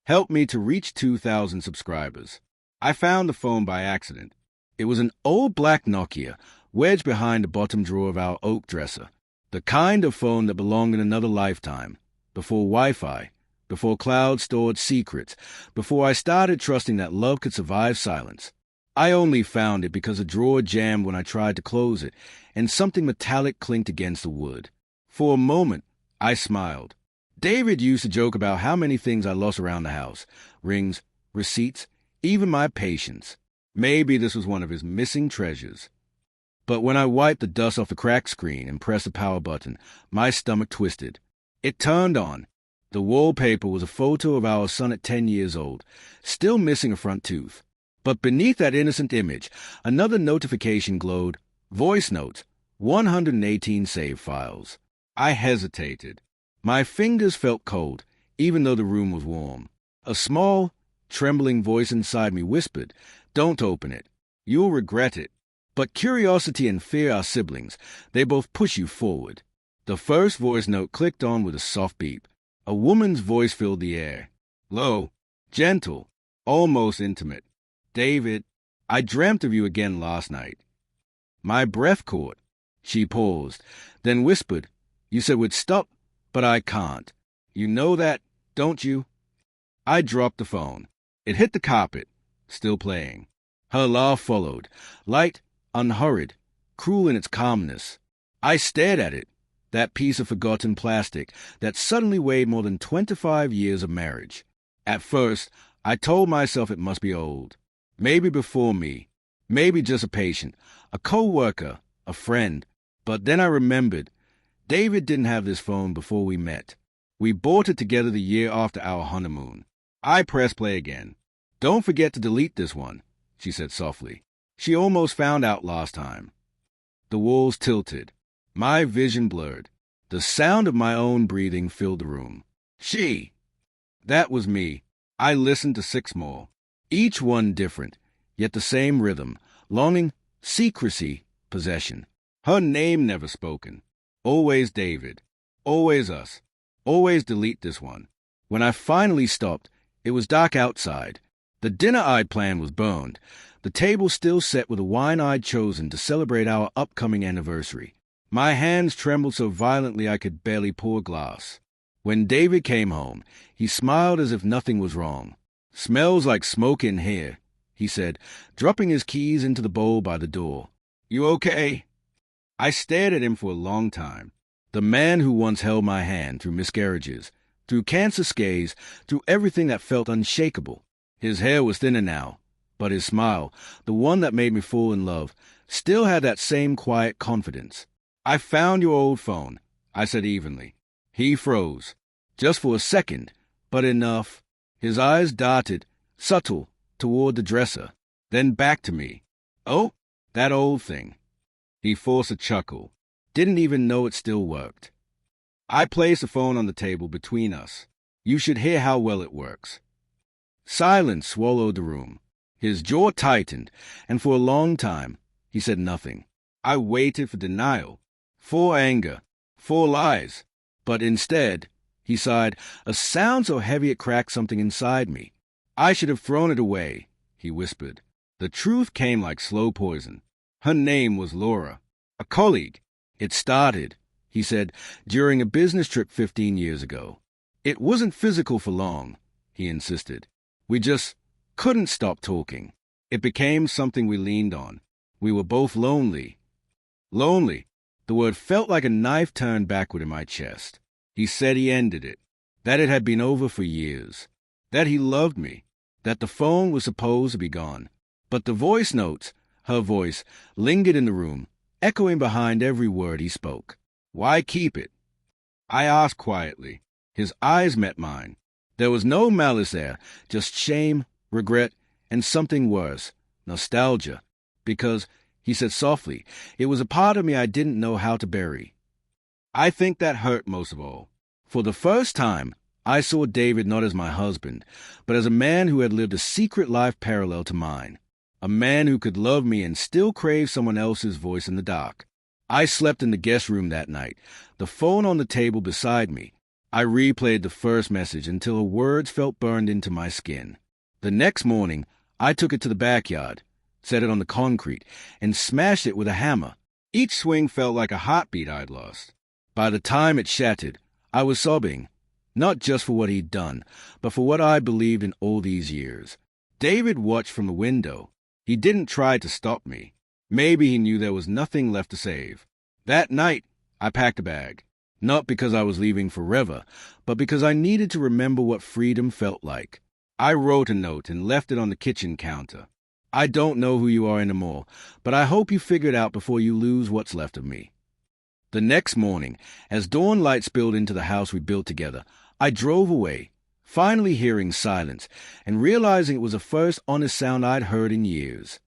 helped me to reach 2,000 subscribers. I found the phone by accident. It was an old black Nokia, wedged behind the bottom drawer of our oak dresser. The kind of phone that belonged in another lifetime, before Wi-Fi, before cloud-stored secrets, before I started trusting that love could survive silence. I only found it because a drawer jammed when I tried to close it, and something metallic clinked against the wood. For a moment, I smiled. David used to joke about how many things I lost around the house: rings, receipts, even my patience. Maybe this was one of his missing treasures. But when I wiped the dust off the cracked screen and pressed the power button, my stomach twisted. It turned on. The wallpaper was a photo of our son at 10 years old, still missing a front tooth. But beneath that innocent image, another notification glowed: voice notes, 118 save files. I hesitated. My fingers felt cold, even though the room was warm. A small, trembling voice inside me whispered, "Don't open it. You'll regret it." But curiosity and fear are siblings. They both push you forward. The first voice note clicked on with a soft beep. A woman's voice filled the air. Low, gentle, almost intimate. "David, I dreamt of you again last night." My breath caught. She paused, then whispered, "You said we'd stop, but I can't. You know that, don't you?" I dropped the phone. It hit the carpet, still playing. Her laugh followed, light, unhurried, cruel in its calmness. I stared at it, that piece of forgotten plastic that suddenly weighed more than 25 years of marriage. At first, I told myself it must be old. Maybe before me. Maybe just a patient, a co-worker, a friend. But then I remembered, David didn't have this phone before we met. We bought it together the year after our honeymoon. I pressed play again. "Don't forget to delete this one," she said softly. She almost found out last time. The walls tilted. My vision blurred. The sound of my own breathing filled the room. She! That was me. I listened to 6 more. Each one different, yet the same rhythm. Longing, secrecy, possession. Her name never spoken. Always David. Always us. Always delete this one. When I finally stopped, it was dark outside. The dinner I'd planned was burned. The table still set with the wine I'd chosen to celebrate our upcoming anniversary. My hands trembled so violently I could barely pour glass. When David came home, he smiled as if nothing was wrong. "Smells like smoke in here," he said, dropping his keys into the bowl by the door. "You okay?" I stared at him for a long time. The man who once held my hand through miscarriages, through cancer scares, through everything that felt unshakable. His hair was thinner now, but his smile, the one that made me fall in love, still had that same quiet confidence. "I found your old phone," I said evenly. He froze. Just for a second, but enough. His eyes darted, subtle, toward the dresser, then back to me. "Oh, that old thing." He forced a chuckle. Didn't even know it still worked. I placed the phone on the table between us. "You should hear how well it works." Silence swallowed the room. His jaw tightened, and for a long time, he said nothing. I waited for denial, for anger, for lies. But instead, he sighed, a sound so heavy it cracked something inside me. "I should have thrown it away," he whispered. The truth came like slow poison. Her name was Laura, a colleague. "It started," he said, "during a business trip 15 years ago. It wasn't physical for long," he insisted. "We just couldn't stop talking. It became something we leaned on. We were both lonely." Lonely. The word felt like a knife turned backward in my chest. He said he ended it, that it had been over for years, that he loved me, that the phone was supposed to be gone. But the voice notes, her voice, lingered in the room, echoing behind every word he spoke. "Why keep it?" I asked quietly. His eyes met mine. There was no malice there, just shame, regret, and something worse, nostalgia. Because, he said softly, it was a part of me I didn't know how to bury. I think that hurt most of all. For the first time, I saw David not as my husband, but as a man who had lived a secret life parallel to mine. A man who could love me and still crave someone else's voice in the dark. I slept in the guest room that night, the phone on the table beside me. I replayed the first message until the words felt burned into my skin. The next morning, I took it to the backyard, set it on the concrete, and smashed it with a hammer. Each swing felt like a heartbeat I'd lost. By the time it shattered, I was sobbing, not just for what he'd done, but for what I believed in all these years. David watched from the window. He didn't try to stop me. Maybe he knew there was nothing left to save. That night, I packed a bag. Not because I was leaving forever, but because I needed to remember what freedom felt like. I wrote a note and left it on the kitchen counter. I don't know who you are anymore, but I hope you figure it out before you lose what's left of me. The next morning, as dawn light spilled into the house we built together, I drove away, finally hearing silence and realizing it was the first honest sound I'd heard in years.